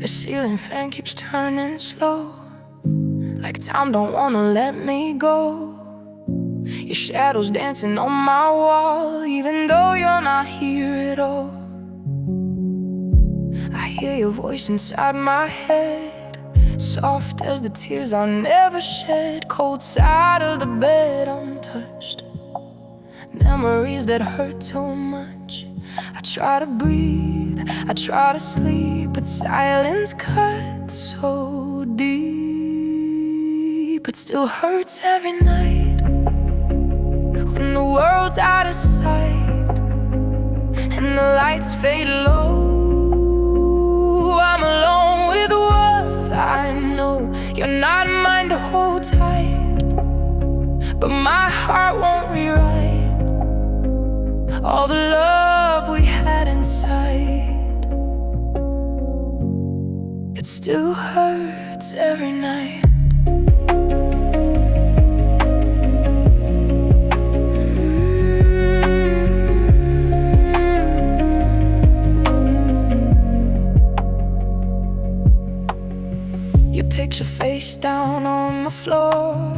The ceiling fan keeps turning slow, like time don't wanna let me go. Your shadow's dancing on my wall, even though you're not here at all. I hear your voice inside my head, soft as the tears I never shed. Cold side of the bed untouched, memories that hurt too much. I try to breathe, I try to sleep, but silence cuts so deep. It still hurts every night when the world's out of sight and the lights fade low. I'm alone with what I know. You're not mine to hold tight, but my heart won't rewrite all the love we had inside. It still hurts every night. Your picture face down on the floor.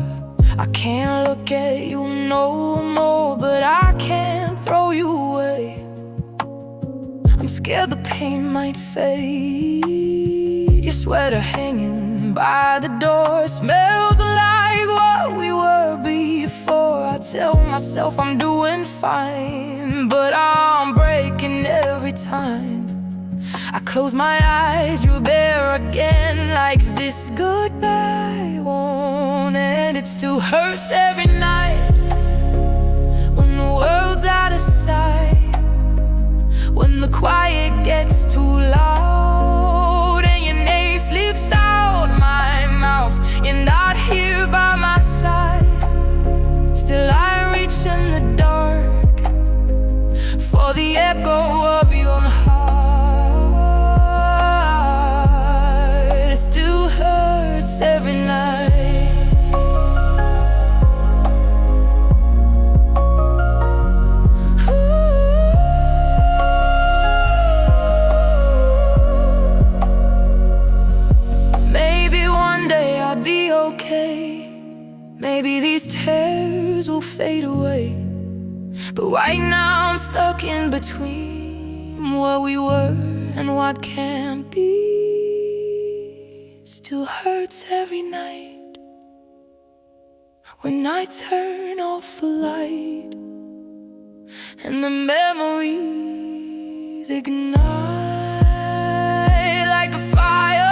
I can't look at you no more, but I can't throw you away. I'm scared the pain might fade. Your sweater hanging by the door smells like what we were before. I tell myself I'm doing fine, but I'm breaking every time. I close my eyes, you're there again, like this goodbye won't end. It still hurts every night when the world's out of sight, when the quiet gets too loud and your name slips out my mouth. You're not here by my side, still I reach in the dark for the echo of your heart. It still hurts every night. Maybe these tears will fade away, but right now I'm stuck in between what we were and what can't be. It still hurts every night when I turn off the light and the memories ignite like a fire.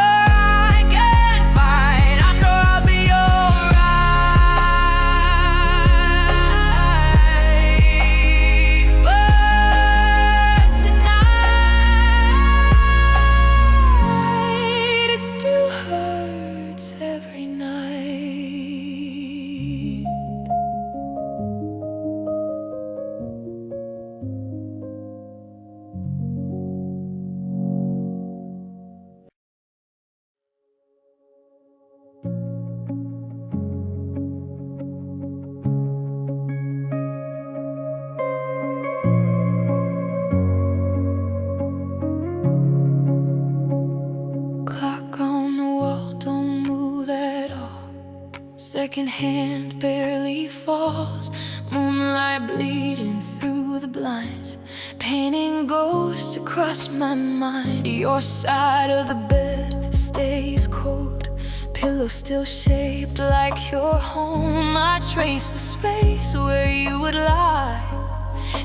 Second hand barely falls, moonlight bleeding through the blinds, painting ghosts across my mind. Your side of the bed stays cold, pillow still shaped like your home. I trace the space where you would lie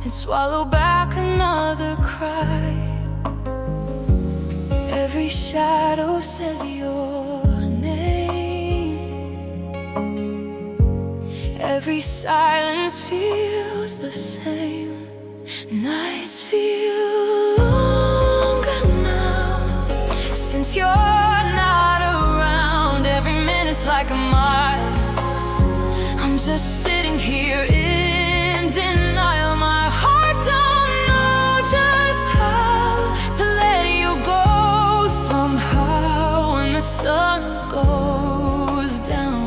and swallow back another cry. Every shadow says your name, every silence feels the same. Nights feel longer now since you're not around. Every minute's like a mile. I'm just sitting here in denial. My heart don't know just how to let you go. Somehow when the sun goes down,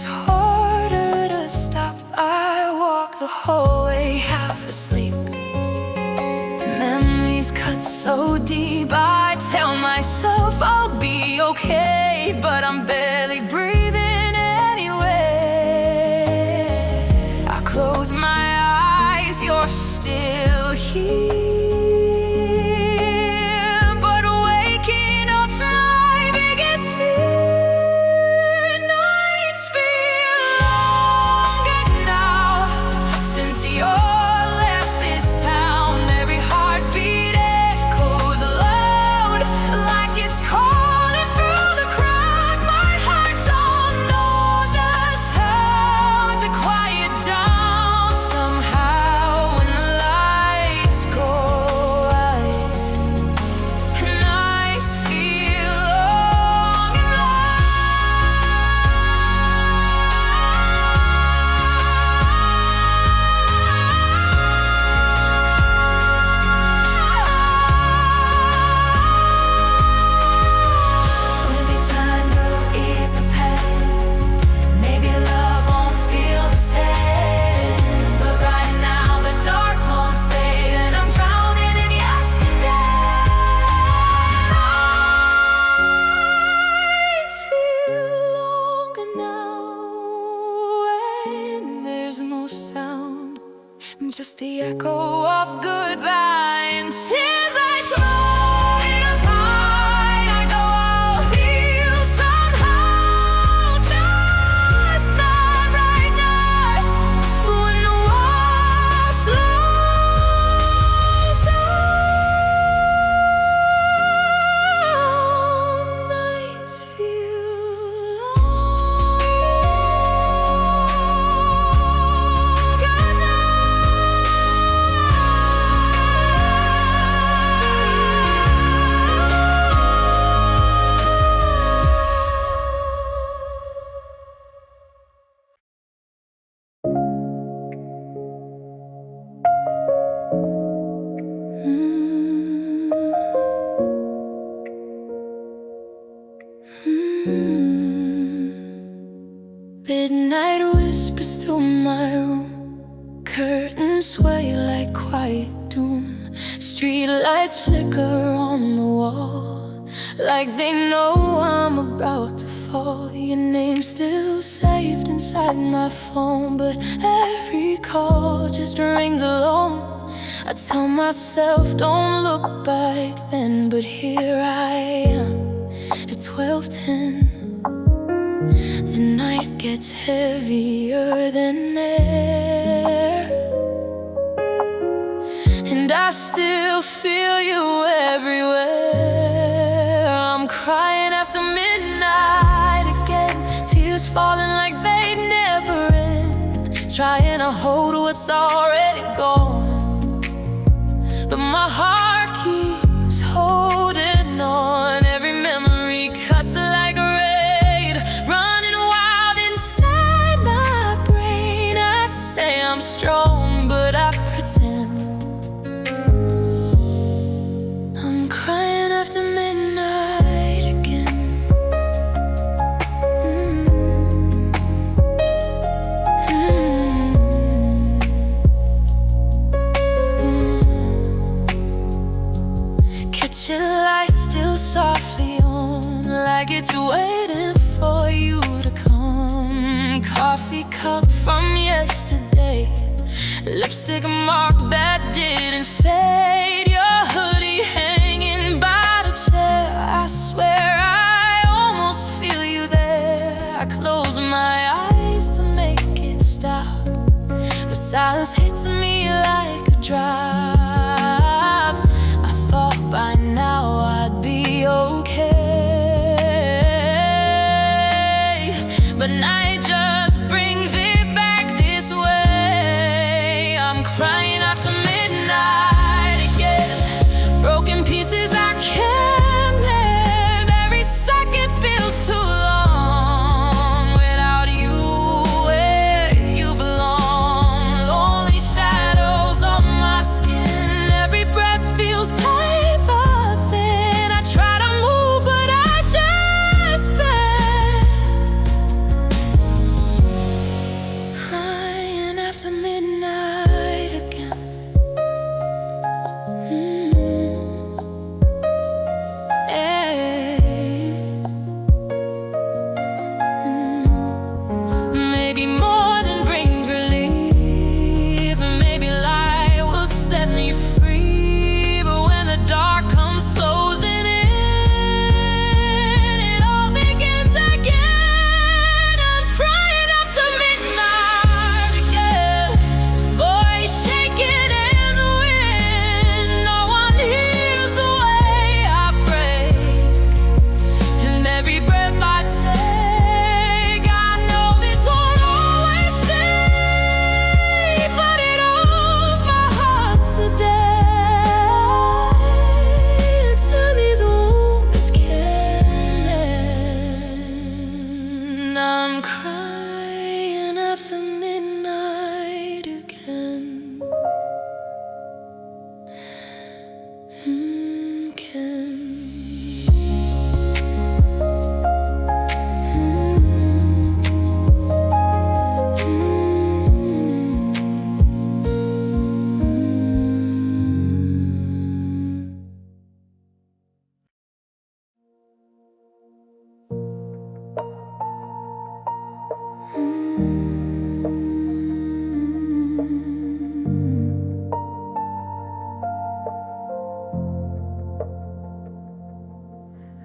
is harder to stop. I walk the hallway half asleep. Memories cut so deep. I tell myself I'll be okay, but I'm barely breathing anyway. I close my eyes, you're still here. Just the echo of goodbye and tears I try to hide. I know I'll heal somehow, just not right now. When the war slows down, nights feel midnight whispers through my room. Curtains sway like quiet doom. Street lights flicker on the wall, like they know I'm about to fall. Your name's still saved inside my phone, but every call just rings alone. I tell myself don't look back then, but here I am at 12:10. The night gets heavier than air, and I still feel you everywhere. I'm crying after midnight again, tears falling like they never end. Trying to hold what's already gone, but my heart keeps holding on. Every memory cuts like a raid, running wild inside my brain. I say I'm strong, but I pretend. I'm crying after midnight again. Kitchen light still softly on, like it's waiting for you to come. Coffee cup from yesterday, lipstick mark that didn't fade. Your hoodie hanging by the chair, I swear I almost feel you there. I close my eyes to make it stop, but silence hits me like a drive. I thought by now I'd be okay, but night just brings it back this way. I'm crying after midnight again.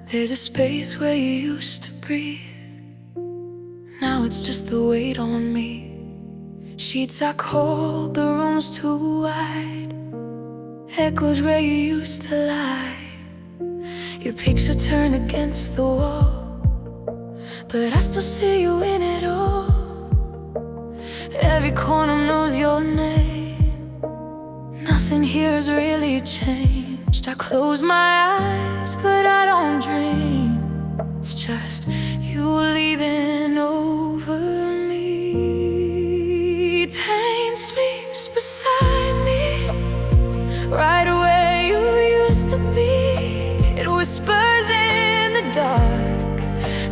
There's a space where you used to breathe. Now it's just the weight on me. Sheets are cold, the room's too wide. Echoes where you used to lie. Your picture turned against the wall, but I still see you in it all. Every corner knows your name. Nothing here has really changed. I close my eyes, but I don't dream. It's just you leaving over me. Pain sleeps beside me, right where you used to be. It whispers in the dark,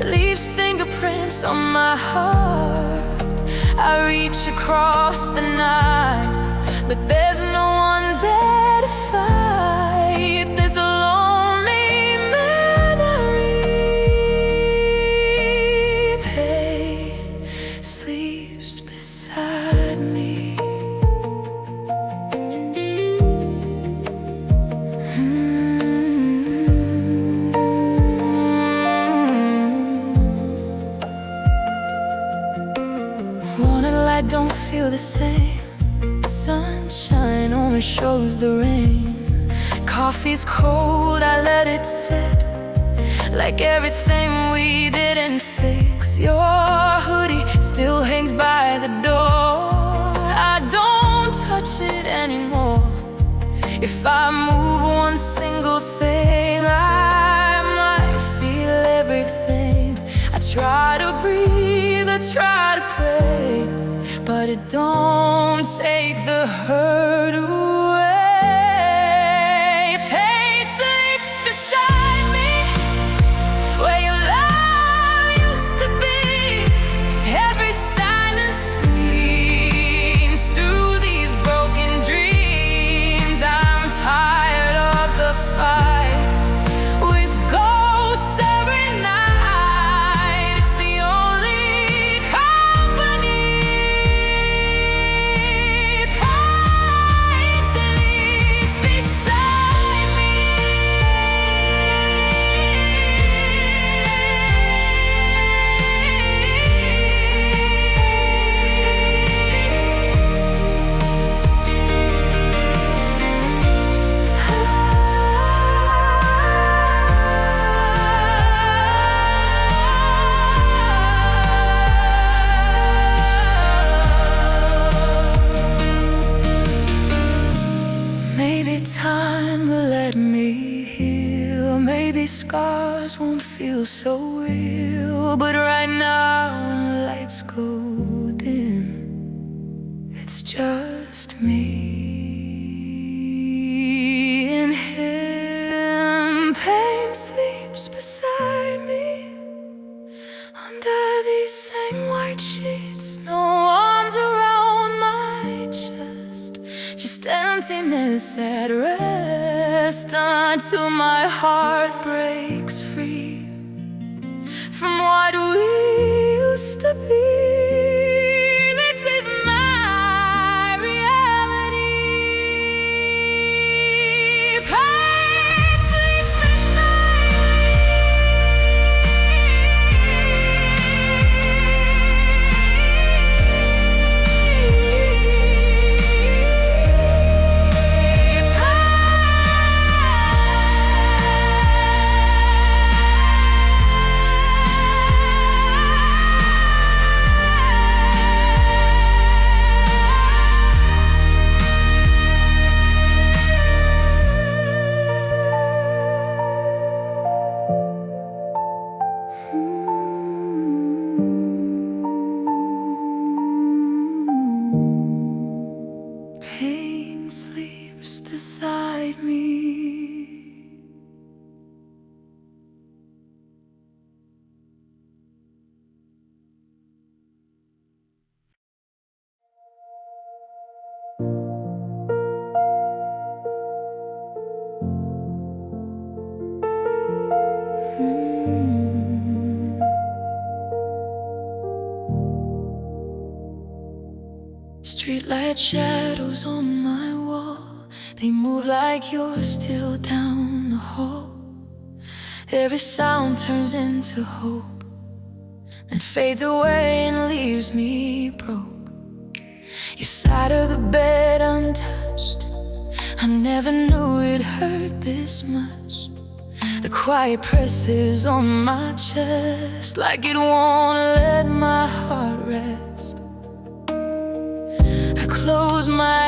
leaves fingerprints on my heart. I reach across the night, but there's no one there to fight. There's a lonely memory. Pain sleeps beside me. I don't feel the same. Sunshine only shows the rain. Coffee's cold, I let it sit, like everything we didn't fix. Your hoodie still hangs by the door. I don't touch it anymore. If I move one single thing, I might feel everything. I try to breathe, I try to pray, but it don't take the hurt away. Pain sleeps beside me, where your love used to be. Every silence screams through these broken dreams. I'm tired of the fight with ghosts every night. It's the only company. Maybe time will let me heal. Maybe scars won't feel so real. But right now when lights go dim, it's just me and him. Pain sleeps beside me, under these same white sheets. No arms around my chest, just emptiness at rest, until my heart breaks free from what we used to be. This is my reality. Pain sleeps beside me. Streetlight shadows on my wall, they move like you're still down the hall. Every sound turns into hope, then fades away and leaves me broke. Your side of the bed untouched, I never knew it hurt this much. The quiet presses on my chest, like it won't let my heart rest. I close my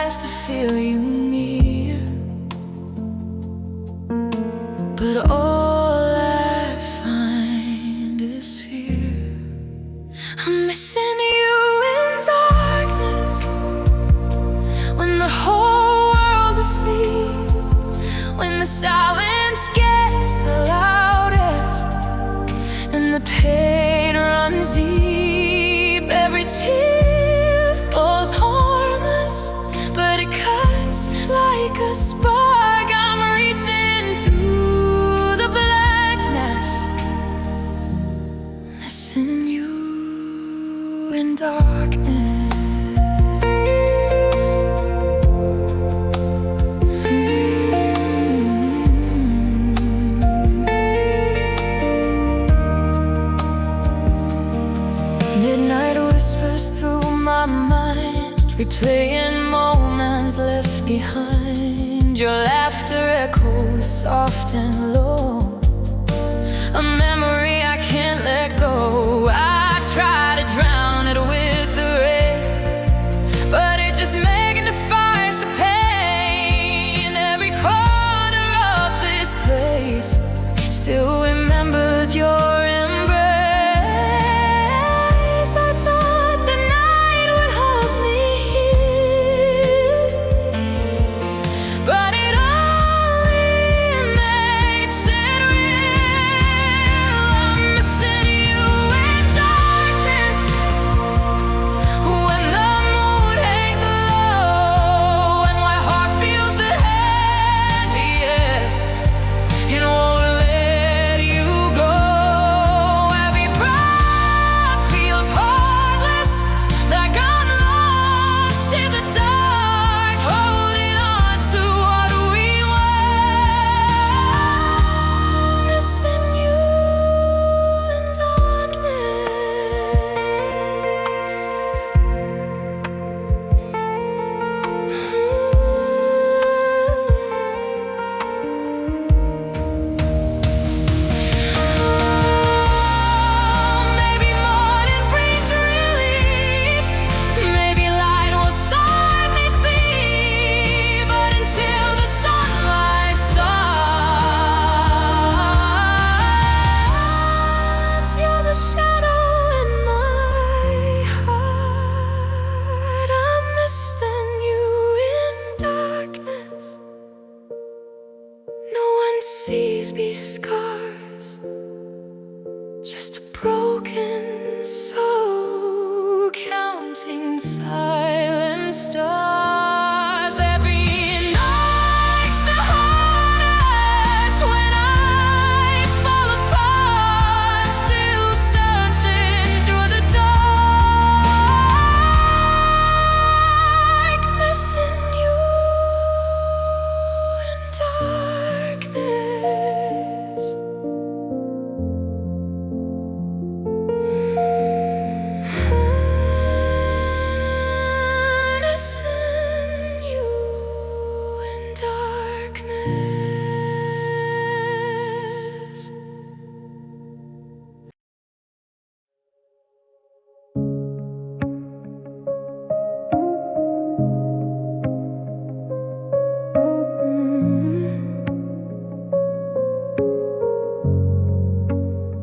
eyes to feel you near, but all I find is fear. I'm missing you in darkness, when the whole world's asleep, when the silence gets the loudest and the pain runs deep. Every tear falls harmless, but it cuts like a spark. I'm reaching through the blackness, missing you in darkness. Midnight whispers through my mind, replaying moments left behind. Your laughter echoes soft and low, a memory I can't let go. I try to drown it with the rain, but it just magnifies the pain. Every corner of this place still remembers your embrace. I thought the night would hold me here, but it only makes it real. I'm missing you in darkness, when the mood hangs low, and my heart feels the heaviest. It won't let you go. Every breath feels heartless, like I'm lost in the dark, holding on to what we were. Missing you in darkness. Maybe morning brings relief, maybe light will set me free, but until the sunlight starts, you're the shadow in my heart. I'm missing you in darkness. No one sees these scars, just a broken soul counting silent stars. Every night's the hardest when I fall apart, still searching through the dark, missing you in darkness. Missing you in darkness.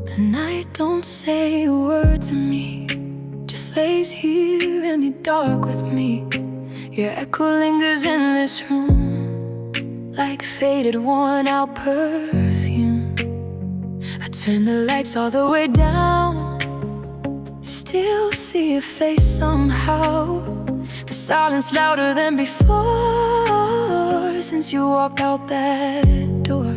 The night don't say a word to me, just lays here in the dark with me. Your echo lingers in this room, like faded, worn out perfume. I turn the lights all the way down, still see your face somehow. The silence louder than before, since you walked out that door.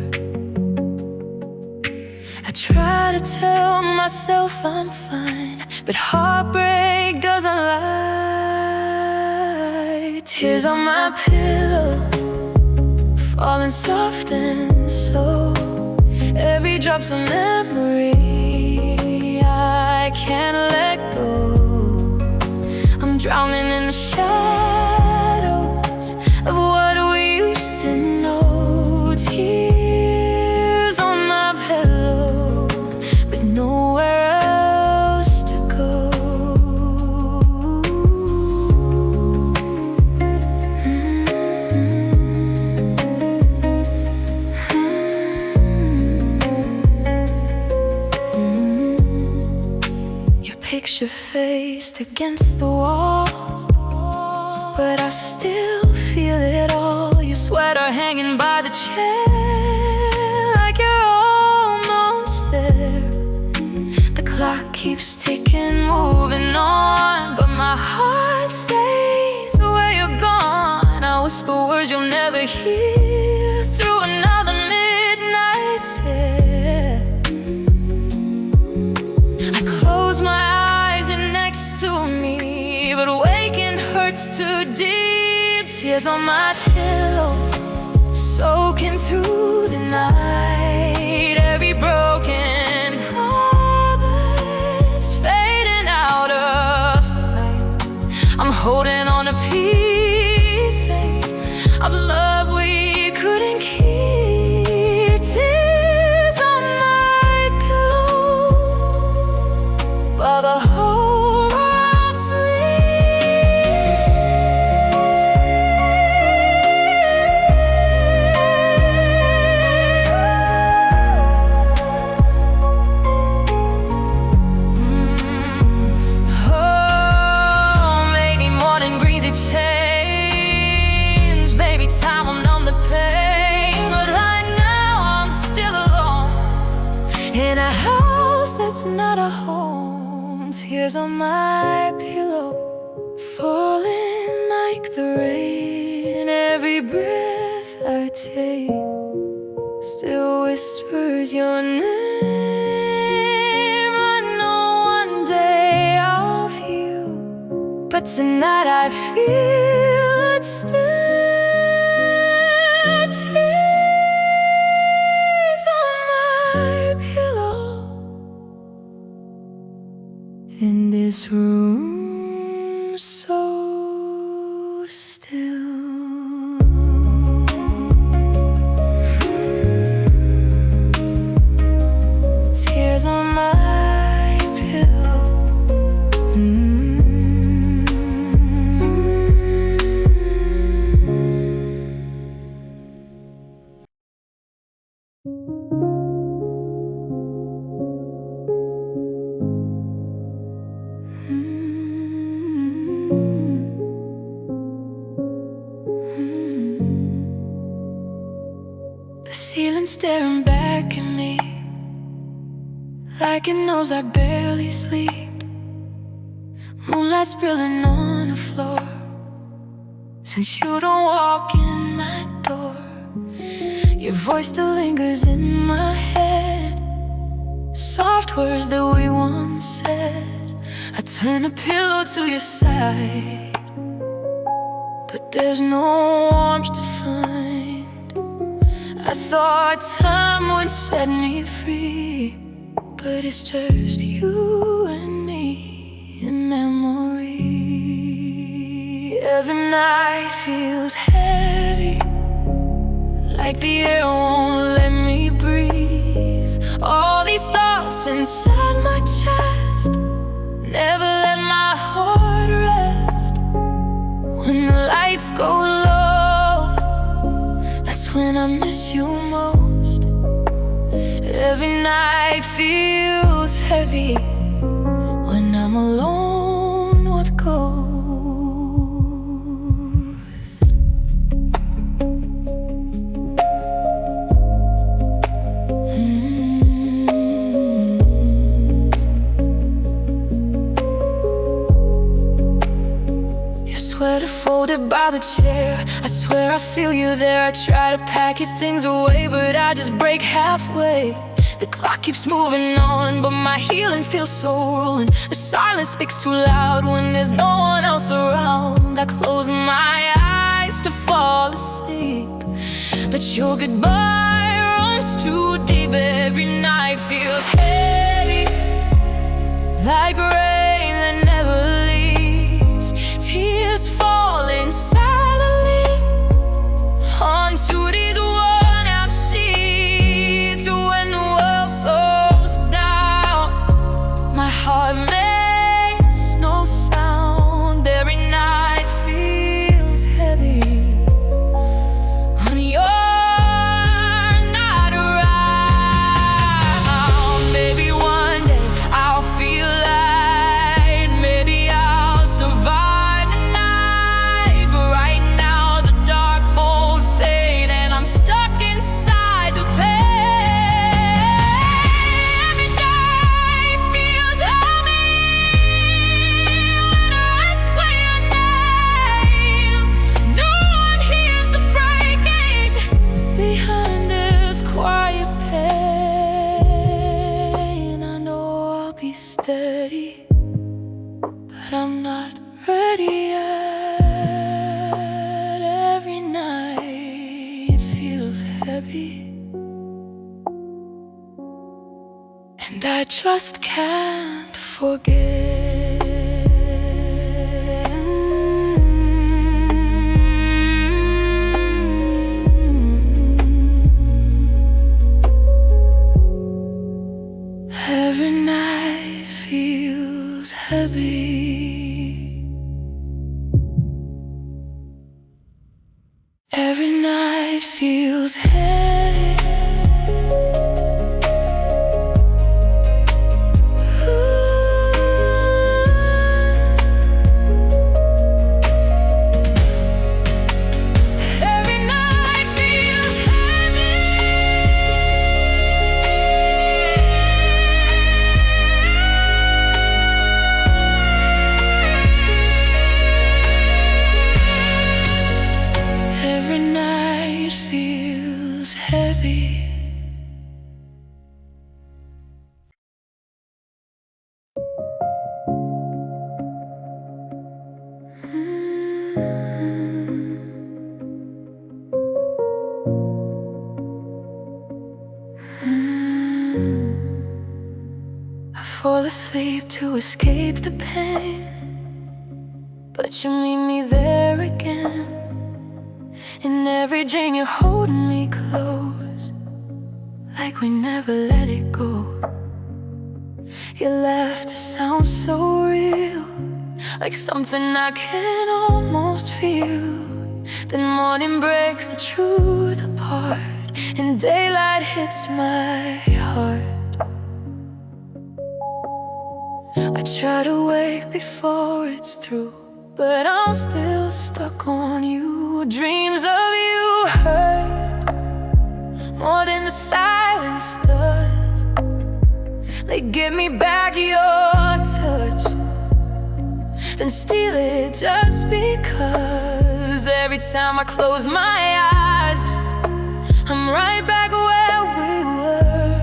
I try to tell myself I'm fine, but heartbreak doesn't lie. Tears on my pillow, falling soft and slow. Every drop's a memory I can't let go. I'm drowning in the shadows of what we used to know. Tears on my pillow with nowhere else to go. Picture faced against the walls, but I still feel it all. Your sweater hanging by the chair, like you're almost there. The clock keeps ticking, moving on, but my heart stays where you're gone. I whisper words you'll never hear through another midnight tear. I close my eyes next to me, but waking hurts too deep. Tears on my pillow, soaking through the night. Every broken promise fading out of sight. I'm holding on to pieces of love we couldn't keep. Tears on my pillow while the whole world Oh, maybe morning brings a change. Maybe time will numb the pain, but right now I'm still alone in a house that's not a home. Tears on my pillow, falling like the rain. Every breath I take still whispers your name. I know one day I'll heal, but tonight I feel it still. Tears on my pillow in this room so still. Tears on my pillow. The ceiling staring back at me like it knows I barely sleep. Moonlight spilling on the floor. Since you don't walk in my door, your voice still lingers in my head. Soft words that we once said. I turn the pillow to your side, but there's no warmth to find. I thought time would set me free, but it's just you and me in memory. Every night feels heavy, like the air won't let me breathe. All these thoughts inside my chest never let my heart rest. When the lights go low, that's when I miss you most. Every night feels heavy when I'm alone. What goes? Your sweater folded by the chair. I swear I feel you there. I try to pack your things away, but I just break halfway. The clock keeps moving on, but my healing feels so ruined. The silence speaks too loud when there's no one else around. I close my eyes to fall asleep, but your goodbye runs too deep. Every night feels heavy, like rain that never leaves. Tears falling silently onto these worn-out sheets. When the world slows down, my heart makes no sound. Every night feels heavy when you're steady, but I'm not ready yet. Every night feels heavy, and I just can't forget. Every night feels heavy. Every night feels heavy. Heavy. I fall asleep to escape the pain, but you meet me there again. In every dream you're holding me close, like we never let it go. Your laughter sounds so real, like something I can almost feel. Then morning breaks the truth apart, and daylight hits my heart. I try to wake before it's through, but I'm still stuck on you. Dreams of you hurt more than the silence does. They give me back your touch, then steal it just because. Every time I close my eyes, I'm right back where we were.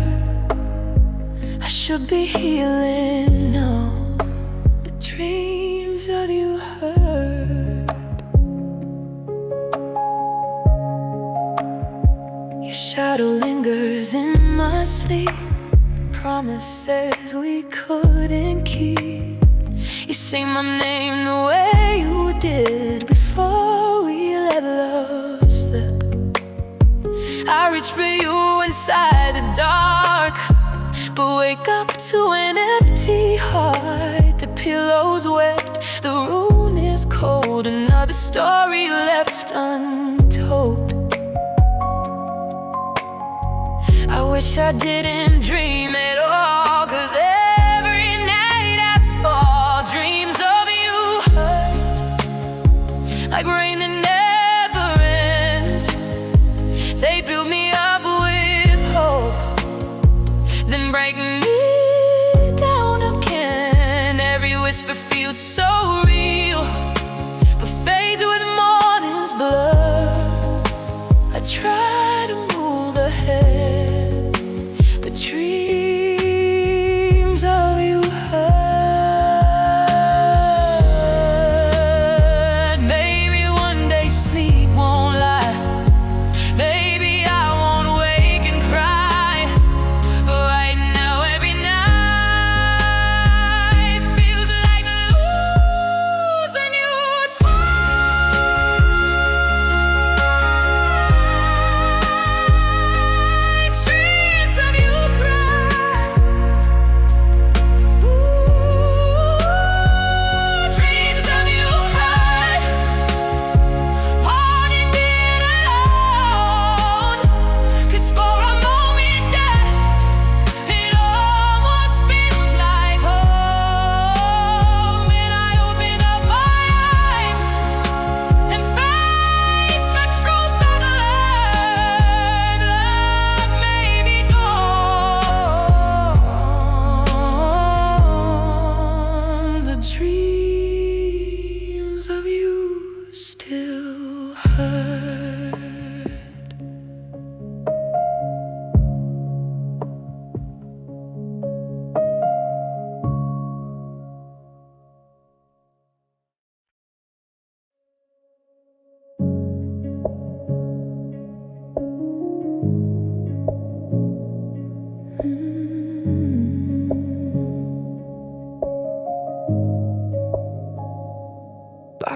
I should be healing now, but dreams of you hurt. Your shadow lingers in my sleep, promises we couldn't keep. You say my name the way you did before we let love slip. I reach for you inside the dark, but wake up to an empty heart. The pillow's wet, the room is cold, another story left untold. I wish I didn't dream at all, 'cause every night I fall. Dreams of you hurt like rain that never ends. They build me up with hope, then break me down again. Every whisper feels so real, but fades with morning's blood. I try to move ahead, but dreams of you hurt. Maybe one day sleep won't lie. Maybe I won't wake and cry.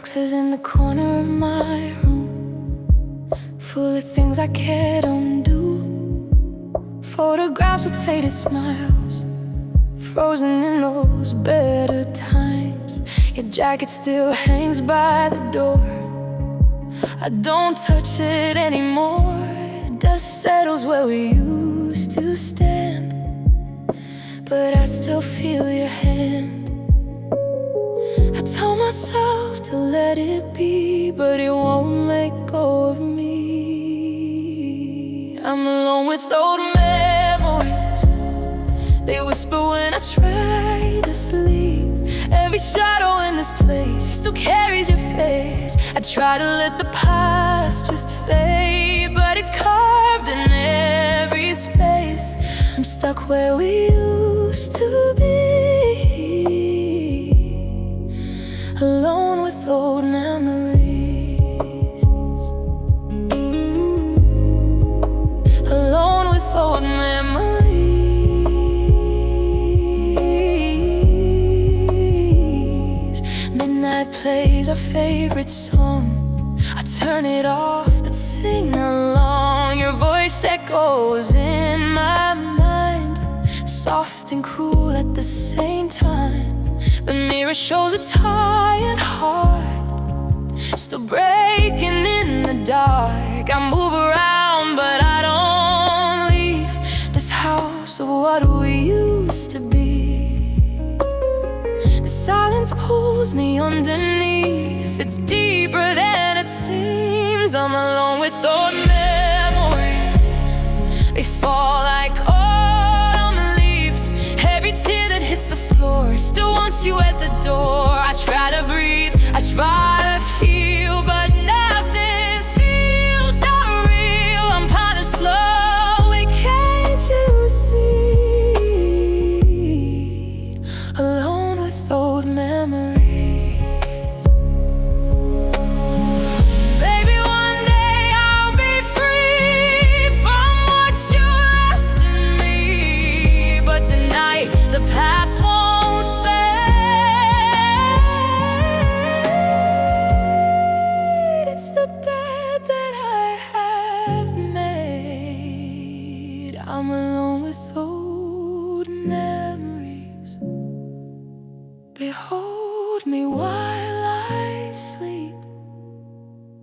Boxes in the corner of my room, full of things I can't undo. Photographs with faded smiles, frozen in those better times. Your jacket still hangs by the door. I don't touch it anymore. Dust settles where we used to stand, but I still feel your hand. I tell myself to let it be, but it won't let go of me. I'm alone with old memories. They whisper when I try to sleep. Every shadow in this place still carries your face. I try to let the past just fade, but it's carved in every space. I'm stuck where we used to be, alone with old memories. Alone with old memories. Midnight plays our favorite song. I turn it off, then sing along. Your voice echoes in my mind, soft and cruel at the same time. The mirror shows a tired heart, still breaking in the dark. I move around, but I don't leave this house of what we used to be. The silence pulls me underneath. It's deeper than it seems. I'm alone with old memories. They fall like autumn leaves. Every tear that hits the floor still wants you at the door. I try to breathe, I try to feel, but nothing feels that real. I'm kind of slow, can't you see? Alone with old memories. Baby, one day I'll be free from what you left in me, but tonight the past won't fade. It's the bed that I have made. I'm alone with old memories. Behold me while I sleep.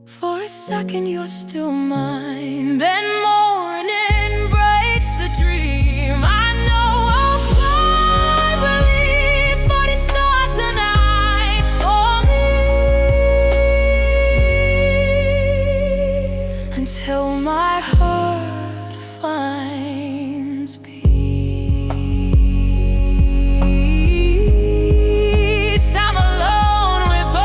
For a second you're still mine, then morning breaks the dream. I know I'll fly release, but it's not tonight for me. Until my heart finds peace. I'm alone with old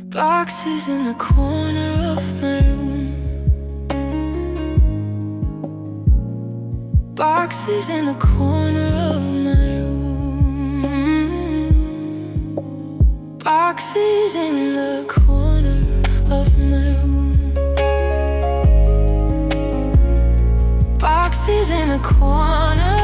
boxes in the corner of my room. Boxes in the corner of my room. Boxes in the corner of my room. Boxes in the corner.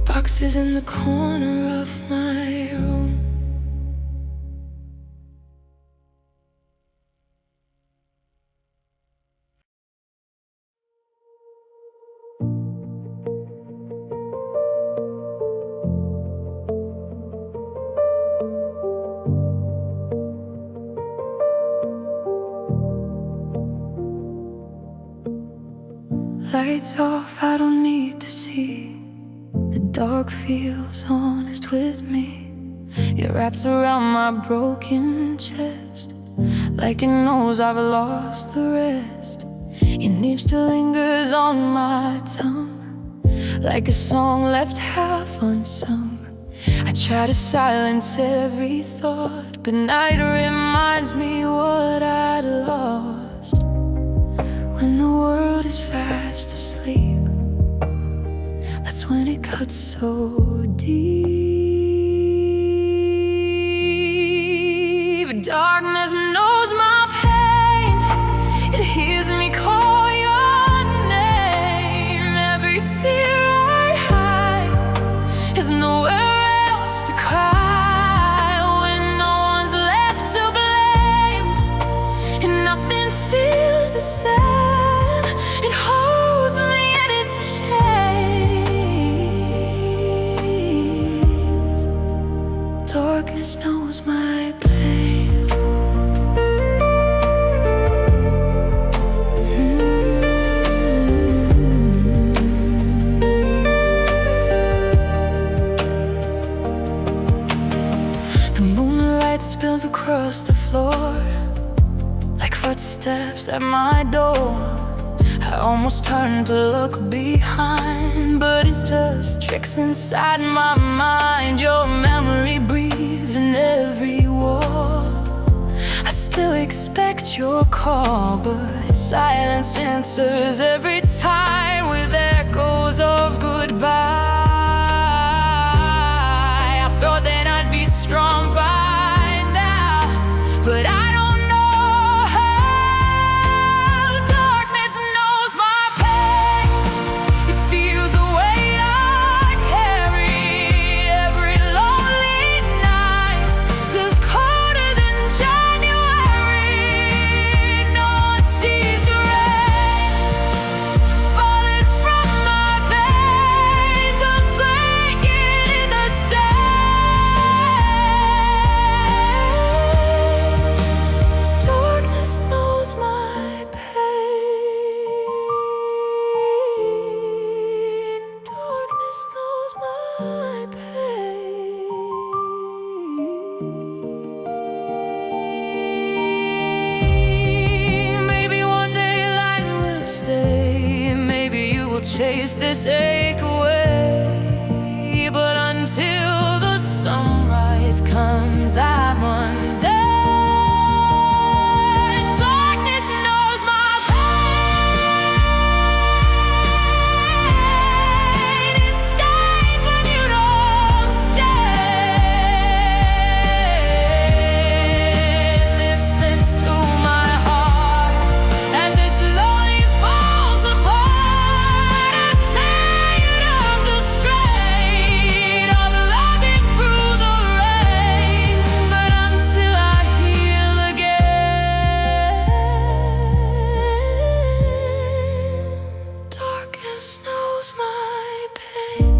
Boxes in the corner of my room. Lights off, I don't need to see. The dark feels honest with me. You're wrapped around my broken chest, like it knows I've lost the rest. Your name still lingers on my tongue, like a song left half unsung. I try to silence every thought, but night reminds me what I lost. When the world is fast asleep, that's when it cuts so deep. Darkness knows my pain, it hears me call your name. Every tear I hide is nowhere else to cry. When no one's left to blame and nothing feels the same, it holds me in its chains. Darkness knows my pain. The moonlight spills across the floor, like footsteps at my door. I almost turned to look behind, but it's just tricks inside my mind. Your memory breathes in every wall. I still expect your call, but silence answers every time with echoes of goodbye. I thought that I'd be strong by now, but I don't know how. Darkness knows my pain, it feels the weight I carry. Every lonely night feels colder than January. No one sees the rain falling from my veins. I'm breaking in the sand. Darkness knows my pain. Darkness knows my pain. Maybe one day light will stay. Maybe you will chase this ache away. But until the sunrise comes, I'm undone. Darkness knows my pain. It stays when you don't stay. Listens to my heart as it slowly falls apart. I'm tired of the strain of loving through the rain. But until I heal again, darkness knows my pain.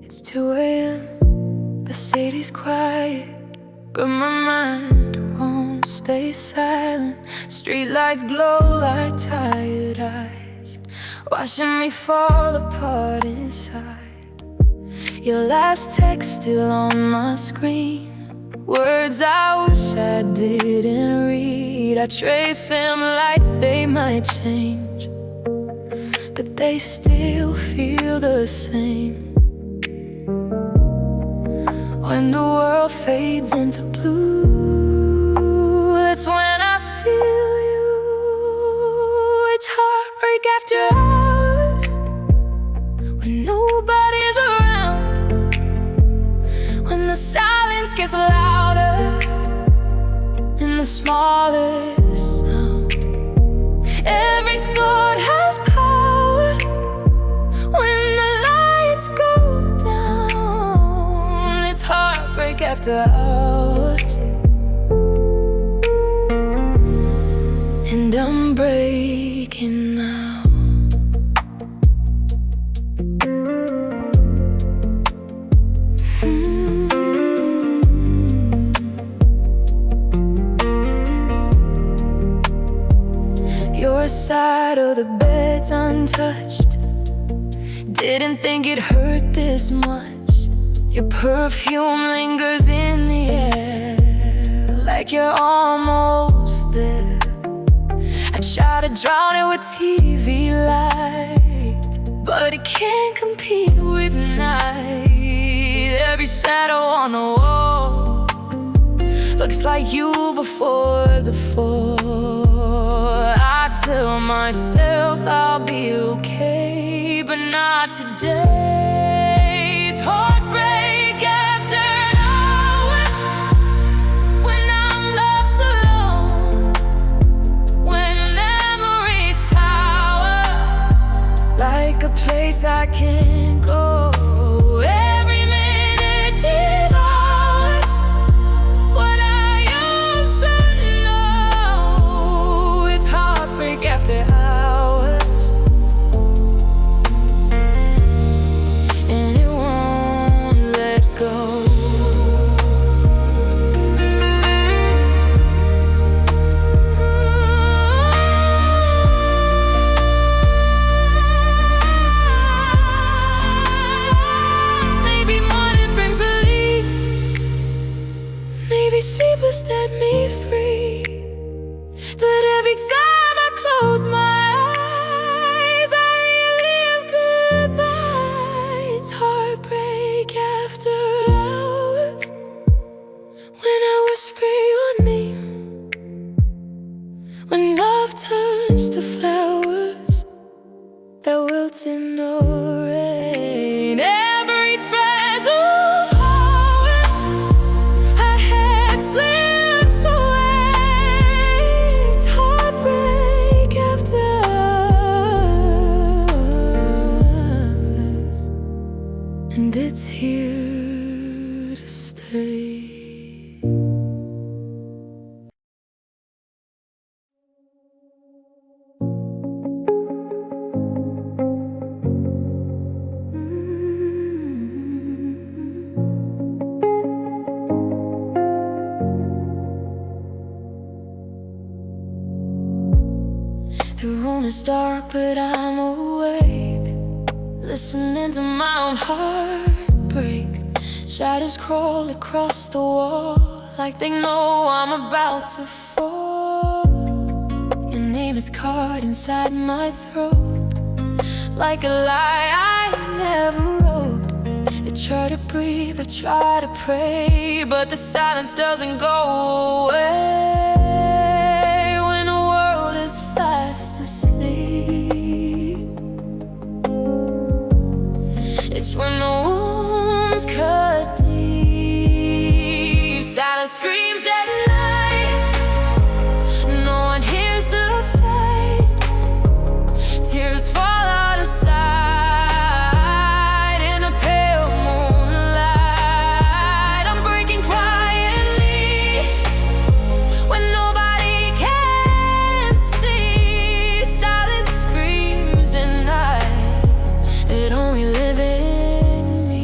It's 2 a.m., the city's quiet, but my mind won't stay silent. Streetlights glow like tired eyes, watching me fall apart inside. Your last text still on my screen, words I wish I didn't read. I trace them like they might change, but they still feel the same. When the world fades into blue, that's when I feel you. It's heartbreak after hours, when nobody's around, when the silence gets louder in the smallest sound. Every thought has power when the lights go down. It's heartbreak after hours, and I'm breaking now. Your side of the bed's untouched. Didn't think it hurt this much. Your perfume lingers in the air, like you're almost there. I try to drown it with TV light, but it can't compete with night. Every shadow on the wall looks like you before the fall. I tell myself I'll be okay, but not today. It's heartbreak after hours, when I'm left alone, when memories tower like a place I can't go. Every minute devours what I used to know. It's heartbreak after hours, and it won't let go. Maybe morning brings relief, maybe sleepless set me free. But every time I close my eyes, I relive goodbye. It's heartbreak after hours, when I whisper your name, when love turns to flowers that wilt in the rain. Every phrase of power I had slips away. It's heartbreak after hours, and it's here to stay. The room is dark, but I'm awake, listening to my own heartbreak. Shadows crawl across the wall, like they know I'm about to fall. Your name is carved inside my throat, like a lie I never wrote. I try to breathe, I try to pray, but the silence doesn't go away. When the world is fast asleep, it's when the wounds cut deep. Silence screams at night, no one hears the fight. Tears fall out of sight in a pale moonlight. I'm breaking quietly when nobody can see. Silence screams at night that only live in me.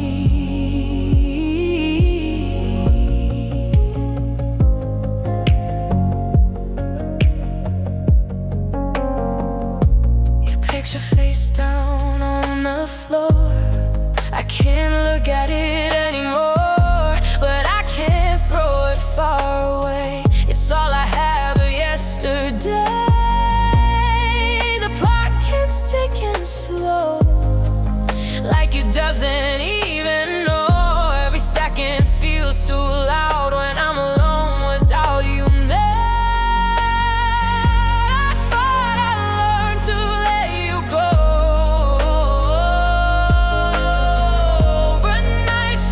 Your picture face down on the floor. I can't look at it anymore, but I can't throw it far away. It's all I have of yesterday. The clock keeps ticking slow, like it doesn't even know. Every second feels too loud when I'm alone without you there. I thought I learned to let you go, but nights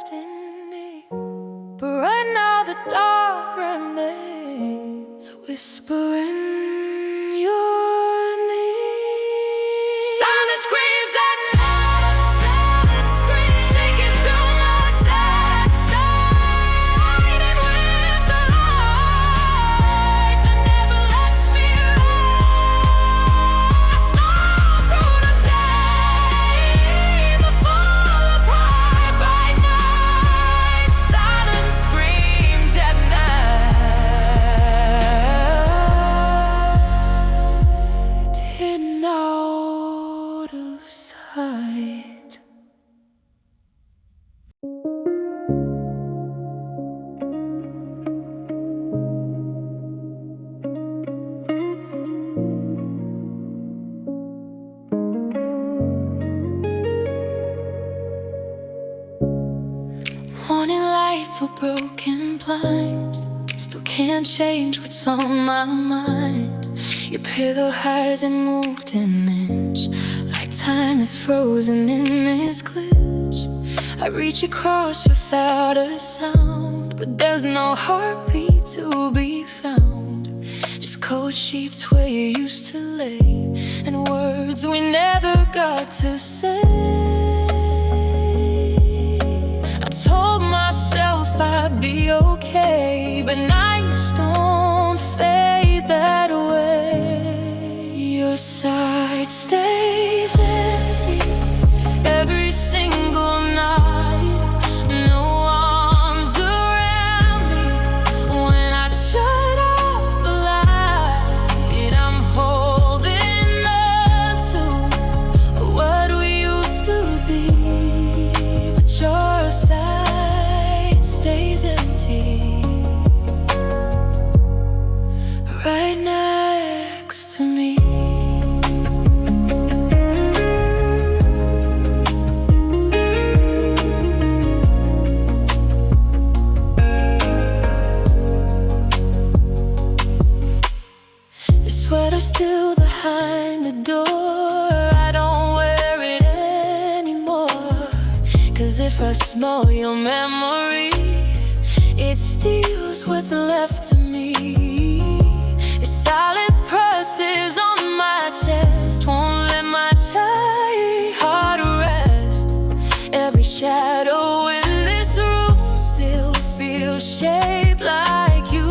left in me. But right now the dark remains, whispering your name. Silence screams at night, silence screams, shaking through my chest, fighting with the light that never lets me rest. I stumble through the day, but full of pride by night. Silence screams at night, hidden out of sight. Morning light through broken blinds, still can't change what's on my mind. Your pillow hasn't moved an inch, like time is frozen in this glitch. I reach across without a sound, but there's no heartbeat to be found. Just cold sheets where you used to lay, and words we never got to say. I told myself I'd be okay, but nights don't fade that way. Your side stays empty every single night. No arms around me when I turn off the light. I'm holding on to what we used to be, but your side stays empty right next to me. Your sweater's still behind the door. I don't wear it anymore, 'cause if I smell your memory, it steals what's left of me. Your silence presses on my chest, won't let my tired heart rest. Every shadow in this room still feels shaped like you.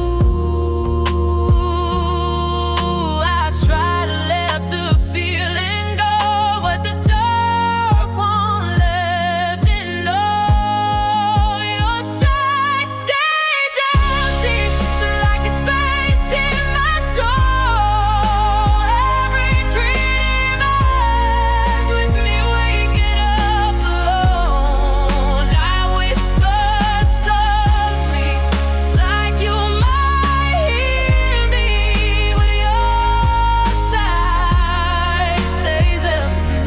I try to let the feeling go, but the dark won't let me know. Your side stays empty, like a space in my soul. Every dream ends with me waking up alone. I whisper softly, like you might hear me, but your side stays empty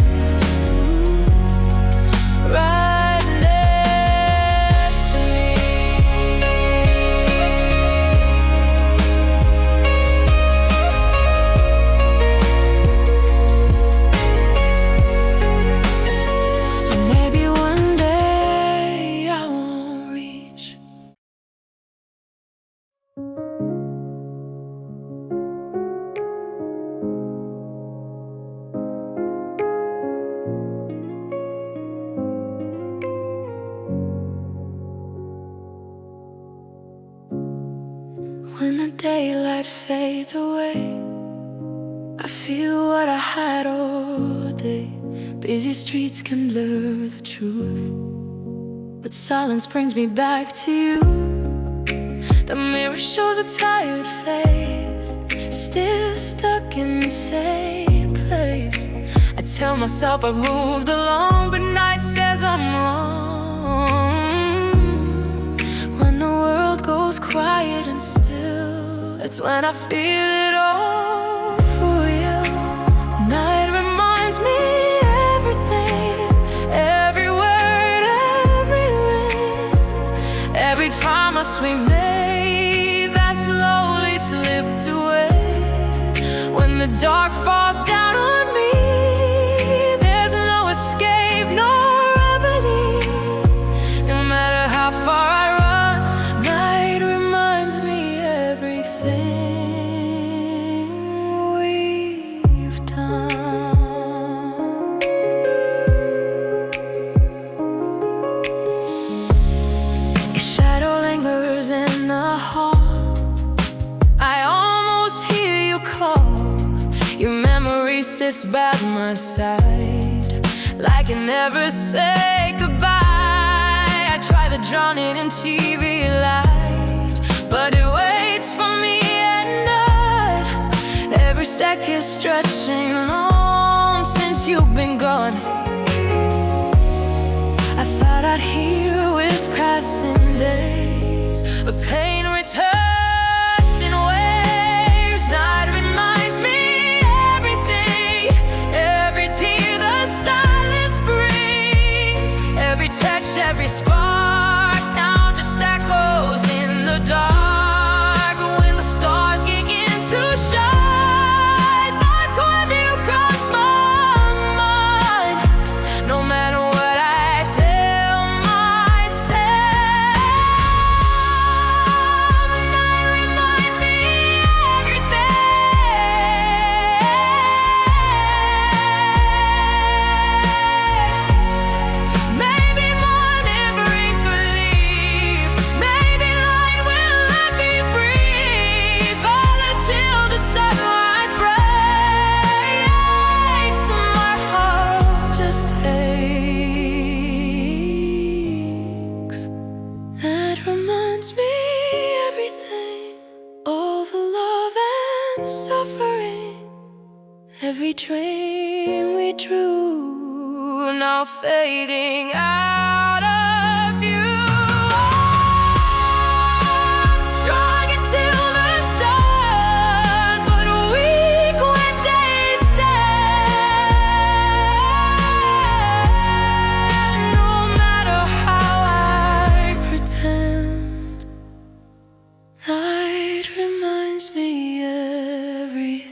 right next to me. And maybe one day I won't reach. When the daylight fades away, I feel what I hide all day. Busy streets can blur the truth, but silence brings me back to you. The mirror shows a tired face, still stuck in the same place. I tell myself I've moved along, but night says I'm wrong. When the world goes quiet and still, that's when I feel it all for you. Night reminds me everything, every word, every limb, every promise we made that slowly slipped away. When the dark falls down on me, there's no escape, no remedy. No matter sits by my side, like it never say goodbye. I try to drown it in TV light, but it waits for me at night. Every second stretching long since you've been gone. I thought I'd heal with passing days, but pain returns in waves. Night reminds me everything, every tear the silence brings, every touch, every spark now just echoes in the dark. When the stars begin to shine, that's when you cross my mind. No matter what I tell myself, the night reminds me everything. Maybe morning brings relief, maybe light will let me breathe, all until the sunrise breaks and my heart just aches. It reminds me everything, all the love and suffering, every dream we drew, now fading out of view. I'm strong until the sun, but weak when day's dead. No matter how I pretend, night reminds me everything.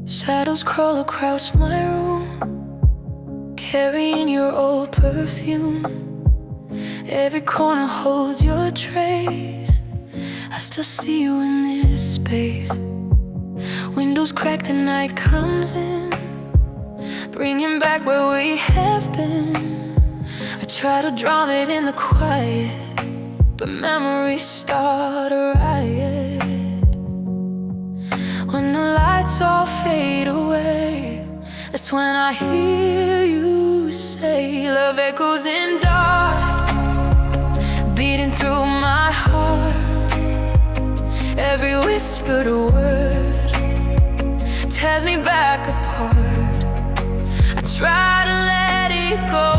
Shadows crawl across my room, carrying your old perfume. Every corner holds your trace. I still see you in this space. Windows crack, the night comes in, bringing back where we have been. I try to drown it in the quiet, but memories start a riot. When the lights all fade away, that's when I hear you say, love echoes in dark, beating through my heart. Every whispered word tears me back apart. I try to let it go,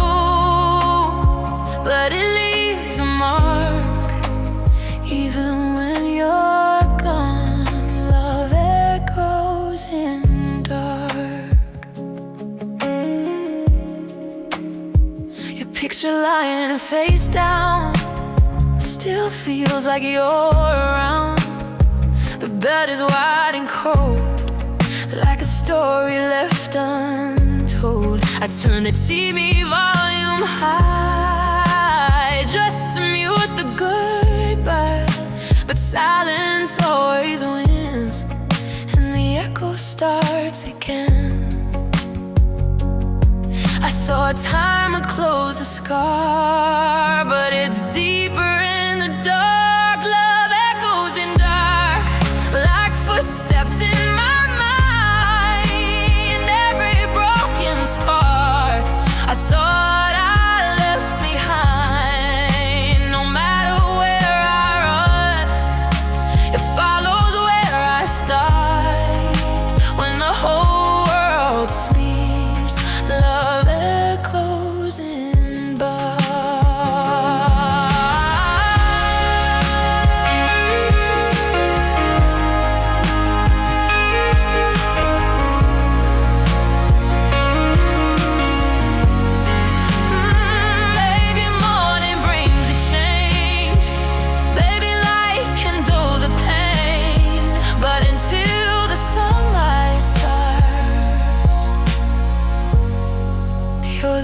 but it leaves a mark. Even when you're gone, love echoes in dark. Your picture lying face down still feels like you're around. The bed is wide and cold, like a story left untold. I turn the TV volume high just to mute the goodbye, but silence always wins, and the echo starts again. I thought time would close the scar, but it's deeper in the dark. Love echoes in dark, like footsteps in my mind. Every broken scar I thought I left behind. No matter where I run, it follows where I start. When the whole world sleeps, love echoes in dark.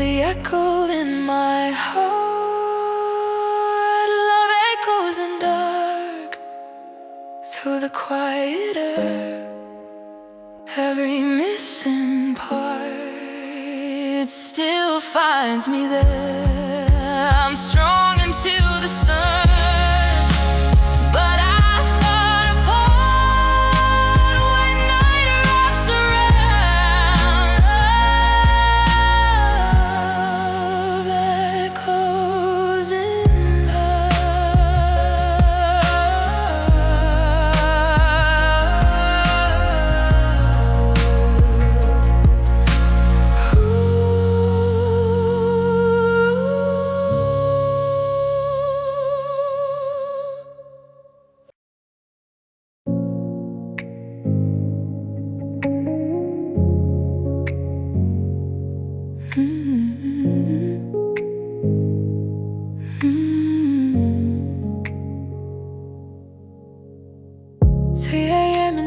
the echo in my heart. Love echoes in dark, through the quiet air. Every missing part still finds me there. I'm strong until the sun, but I fall apart when night wraps around. Love echoes in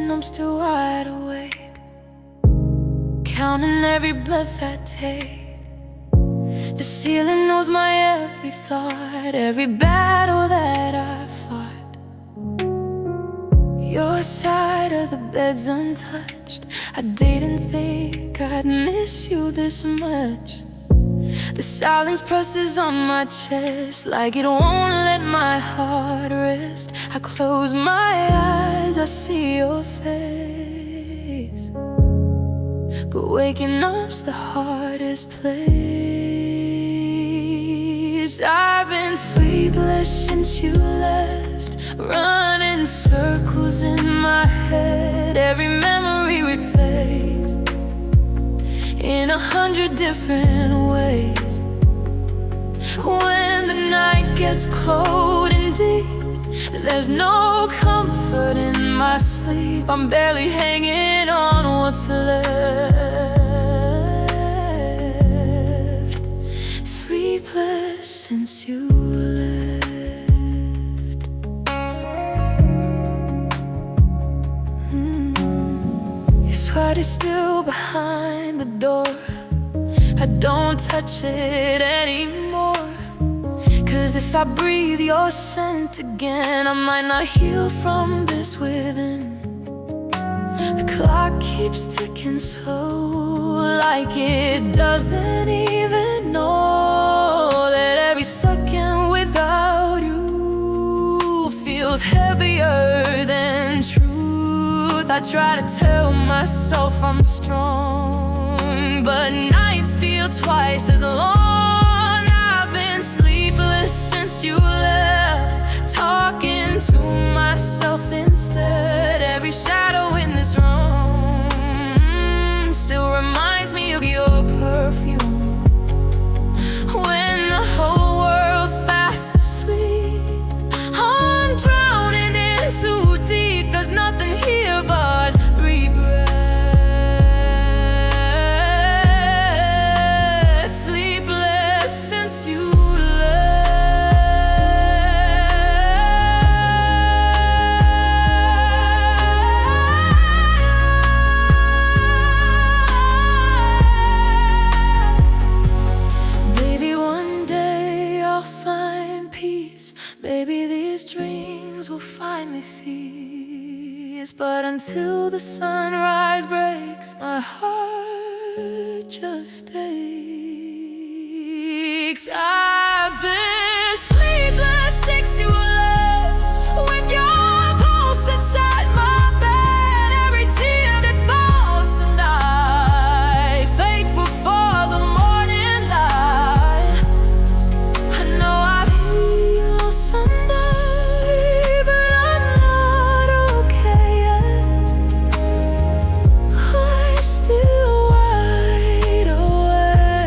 I'm still wide awake, counting every breath I take. The ceiling knows my every thought, every battle that I fought. Your side of the bed's untouched. I didn't think I'd miss you this much. The silence presses on my chest like it won't let my heart rest. I close my eyes, I see your face, but waking up's the hardest place. I've been sleepless since you left, running circles in my head. Every memory replays in 100 different ways. When the night gets cold and deep, there's no comfort in my sleep. I'm barely hanging on what's left. Sleepless since you left. Your sweat is still behind the door. I don't touch it anymore, 'cause if I breathe your scent again, I might not heal from this within. The clock keeps ticking slow, like it doesn't even know that every second without you feels heavier than truth. I try to tell myself I'm strong, but nights feel twice as long. I've been sleepless since you left, talking to myself instead. Every shadow in this room still reminds me of your perfume. When the whole world's fast asleep, I'm drowning in too deep. There's nothing here but regret. But until the sunrise breaks, my heart just aches. I've been sleepless since you left, with your ghost inside my bed. Every tear that falls tonight fades before the morning light. I know I'll heal someday, but I'm not okay yet. I'm still wide awake.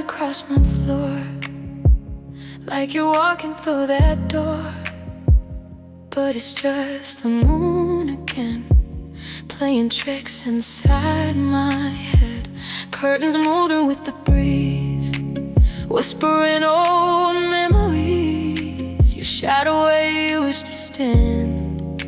across my floor, like you're walking through that door. But it's just the moon again, playing tricks inside my head. Curtains moldering with the breeze, whispering old memories. Your shadow where you used to stand,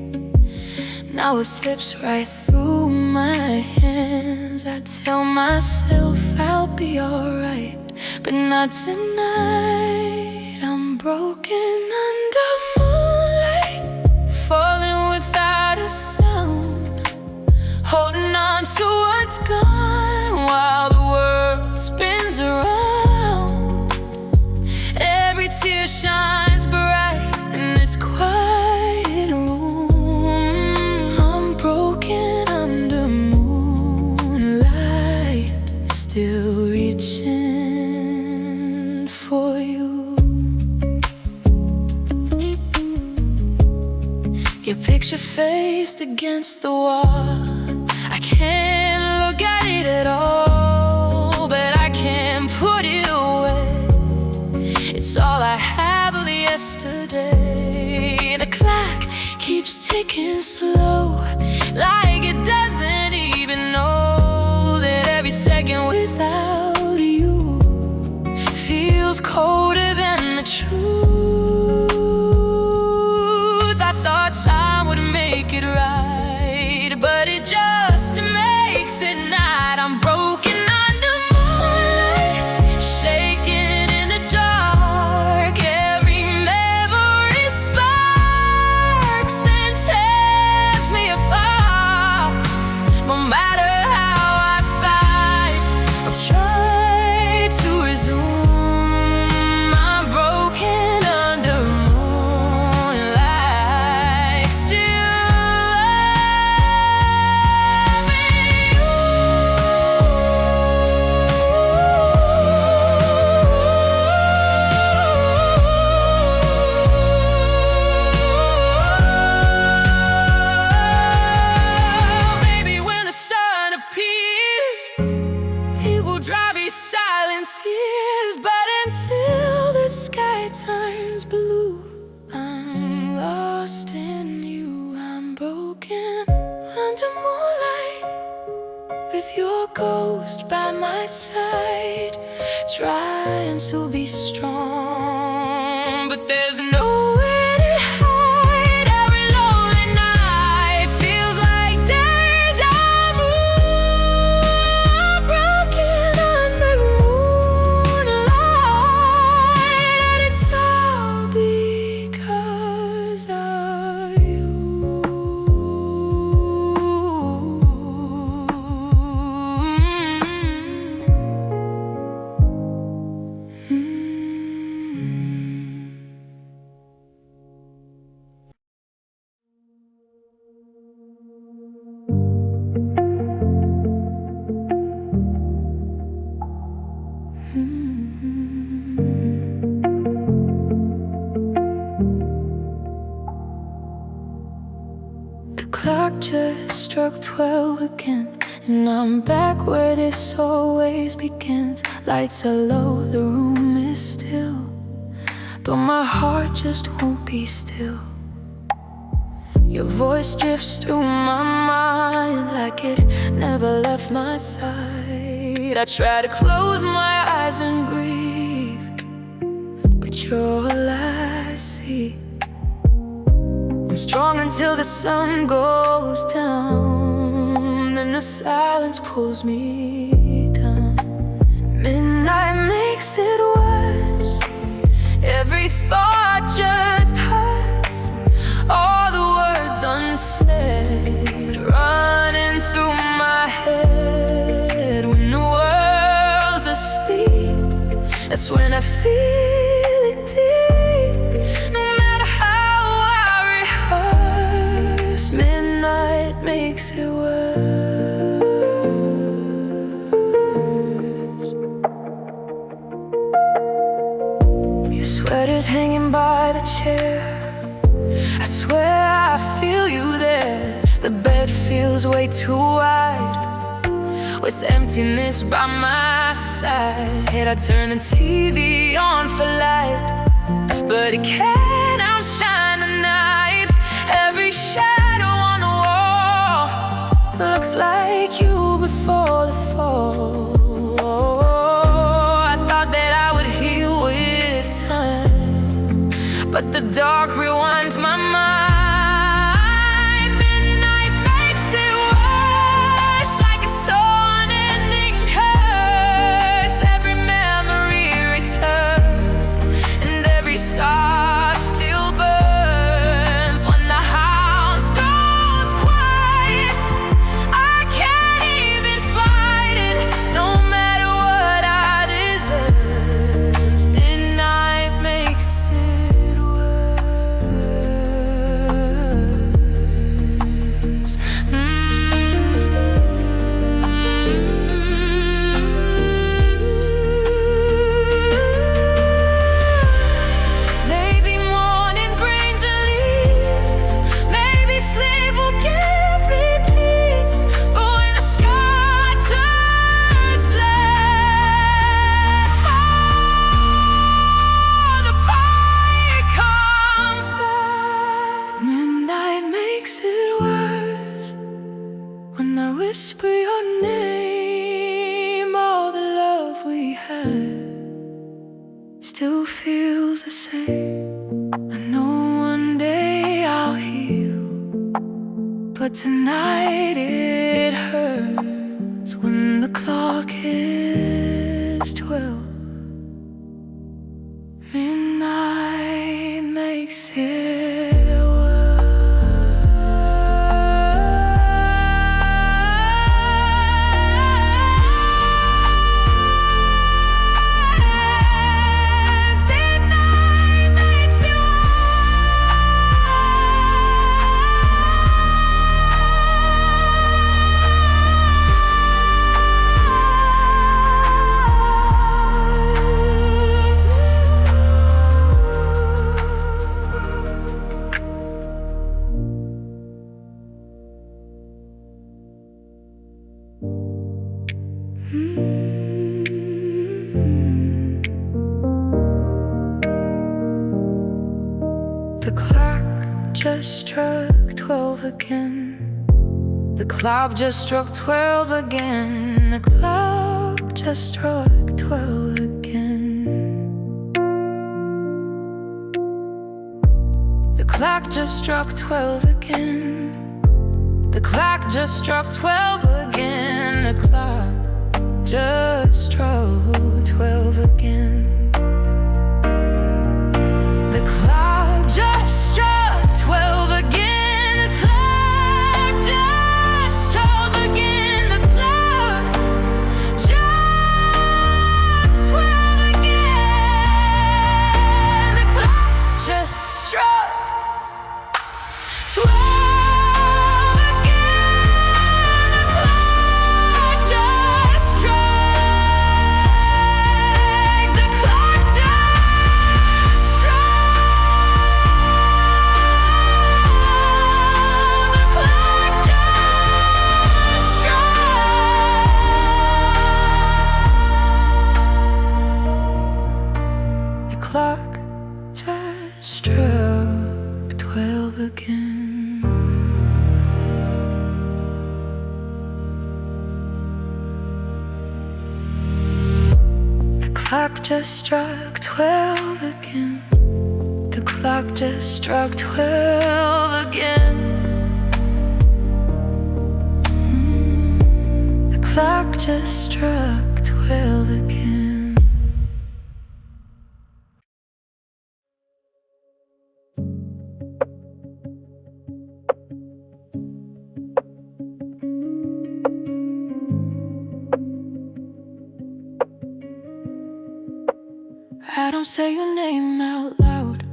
now it slips right through my hands. I tell myself I'll be alright, but not tonight. I'm broken under moonlight, falling without a sound, holding on to what's gone while the world spins around. Every tear shines bright in this quiet room. I'm broken under moonlight, still reaching for you. Your picture faced against the wall, I can't look at it at all, but I can't put it away. It's all I have of yesterday. The clock keeps ticking slow, like it doesn't even know that every second without you feels colder than the truth. I thought time would make it right, but it just makes it not. I'm broken under moonlight, shaking in the dark. Every memory sparks, then tears me apart. No matter how I fight, I'll try to resume. I'm broken under moonlight, still loving you. Maybe when the sun appears, he will dry these silent tears. But until the sky turns blue, I'm lost in you. I'm broken under moonlight, with your ghost by my side, trying to be strong, but there's nowhere to hide. Every lonely night feels like deja vu. I'm broken under moonlight, and it's all because of you. The clock just struck 12 again, and I'm back where this always begins. Lights are low, the room is still, though my heart just won't be still. Your voice drifts through my mind like it never left my side. I try to close my eyes and breathe, but you're all I see. I'm strong until the sun goes down, then the silence pulls me down. Midnight makes it worse, every thought just hurts. All the words unsaid running through my head. When the world's asleep, that's when I feel it deep. No matter how I rehearse, midnight makes it worse. Your sweater's hanging by the chair, I swear I feel you there. The bed feels way too wide with emptiness by my side. I turn the TV on for light, but it can't outshine the night. Every shadow on the wall looks like you before the fall. I thought that I would heal with time, but the dark rewinds my mind. Midnight makes it worse, like a unending curse. Every memory returns, and every star still burns. When the house goes quiet, I can't even fight it, no matter what I deserve. Midnight makes it worse. Maybe morning brings relief, maybe sleep will give me peace. But when the sky turns black, oh, the fire comes back. Midnight makes it worse. When I whisper your name, all the love we had still feels the same. I know one day I'll heal, but tonight it hurts. When the clock hits 12, midnight makes it The clock just struck 12 again. The clock just struck 12 again. The clock just struck 12 again. The clock just struck 12 again. The clock just struck 12 again. The clock just struck 12 again. The clock just struck 12 again. The clock just struck again. The clock just 12 again. The clock just struck 12 again. The clock just struck. The clock just struck. The clock just struck. The clock just struck 12 again. The clock just struck 12 again. The clock just struck 12 again. The clock just struck 12 again. I don't say your name out loud.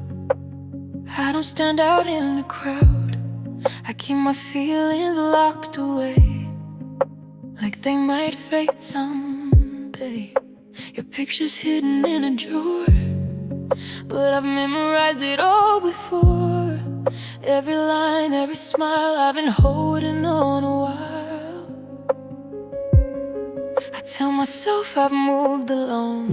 I don't stand out in the crowd. I keep my feelings locked away, like they might fade someday. Your picture's hidden in a drawer, but I've memorized it all before. Every line, every smile I've been holding on a while. tell myself I've moved along,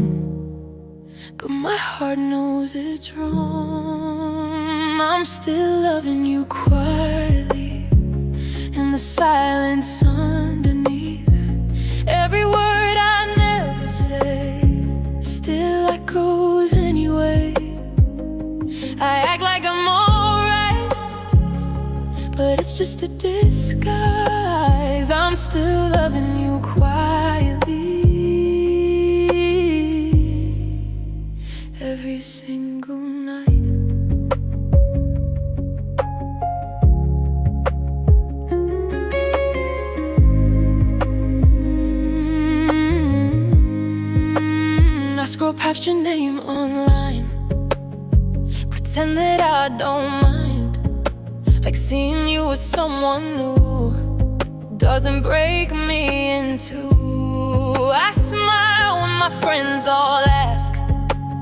but my heart knows it's wrong. I'm still loving you quietly, in the silence underneath. Every word I never say still echoes anyway. I act like I'm alright, but it's just a disguise. I'm still loving you quietly, every single night. I scroll past your name online, pretend that I don't mind, like seeing you with someone new doesn't break me in two. I smile when my friends all ask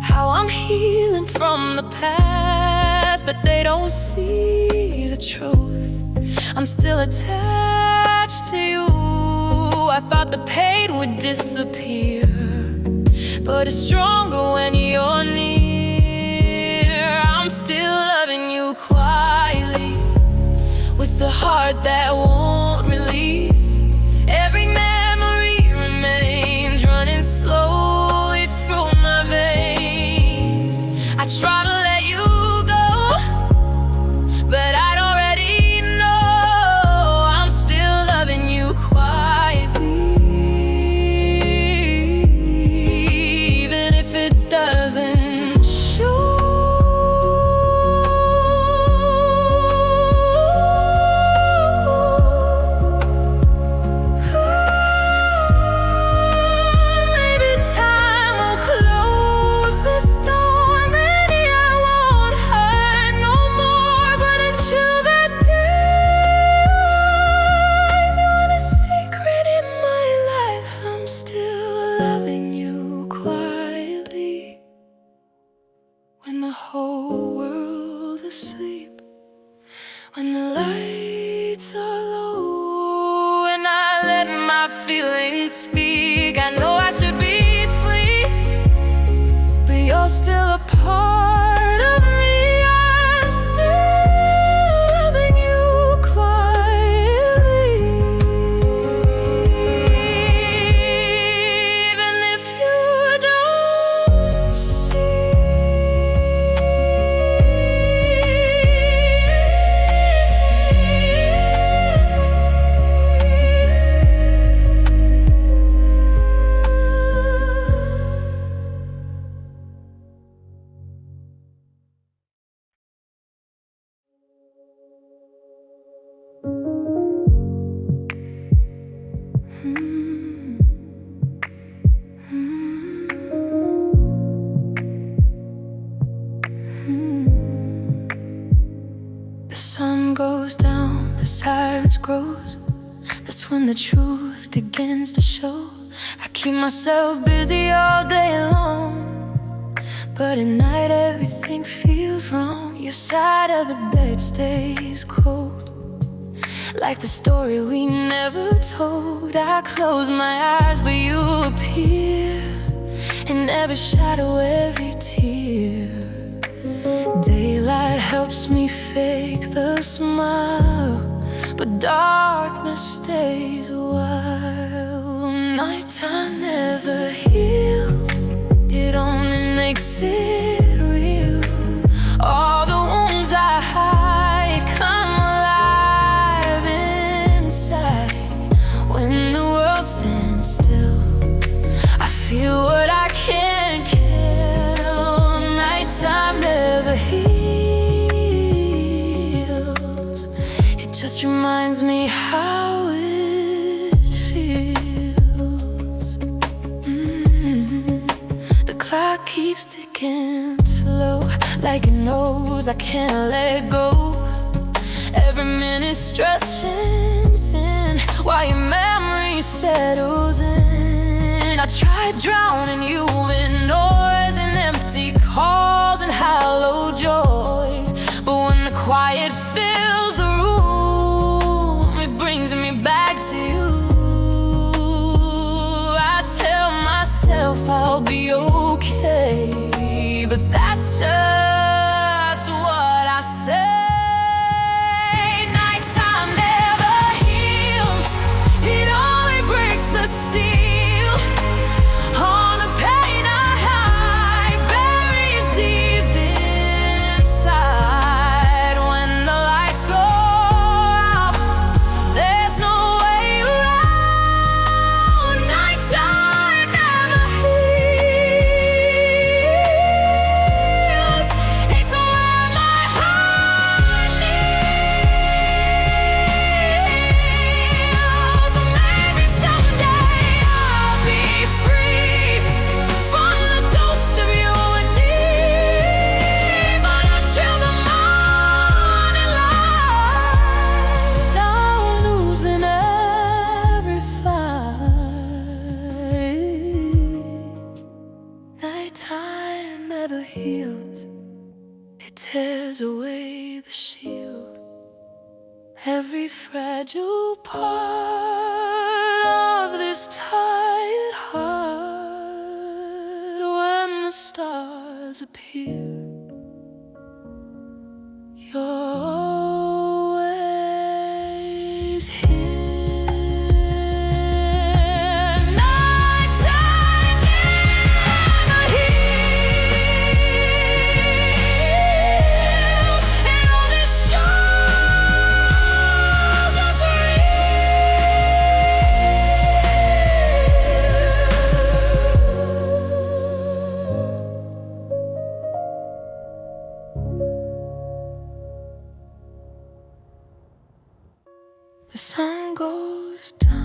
how I'm healing from the past, but they don't see the truth. I'm still attached to you. I thought the pain would disappear, but it's stronger when you're near. I'm still loving you quietly, with the heart that won't release. Every memory remains running slowly through my veins. I try to let you go, but I'd already know I'm still loving you quietly, even if it doesn't show. When the whole world's asleep, when the lights are low, and I let my feelings speak. I know I should be free, but you're still a part of me. I'm still loving you quietly, even if you don't see. The sun goes down, the silence grows. That's when the truth begins to show. I keep myself busy all day long, but at night everything feels wrong. Your side of the bed stays cold, like the story we never told. I close my eyes, but you appear in every shadow, every tear. Daylight helps me fake the smile, but darkness stays a while. Nighttime never heals, it only makes it real. All the wounds I hide come alive inside. When the world stands still, I feel what I can't kill. Nighttime never heals, it just reminds me how it feels. The clock keeps ticking slow, like it knows I can't let go. Every minute stretching thin, while your memory settles in. I tried drowning you in noise and empty calls and hollow joys, but when the quiet fills the room, it brings me back to you. I but that's just what I say. Nighttime never heals, it only breaks the seal on a pain I hide, buried deep inside. When the lights go out, there's no way around. Nighttime never heals, it's where my heart kneels. Maybe someday I'll be free from the ghost of you and me, but until the morning light, I'm losing every fight. Nighttime never heals, it tears away the shield, every fragile part of this tired heart. When the stars appear, you're always here. Nighttime never heals, it only shows what's real. The sun goes down.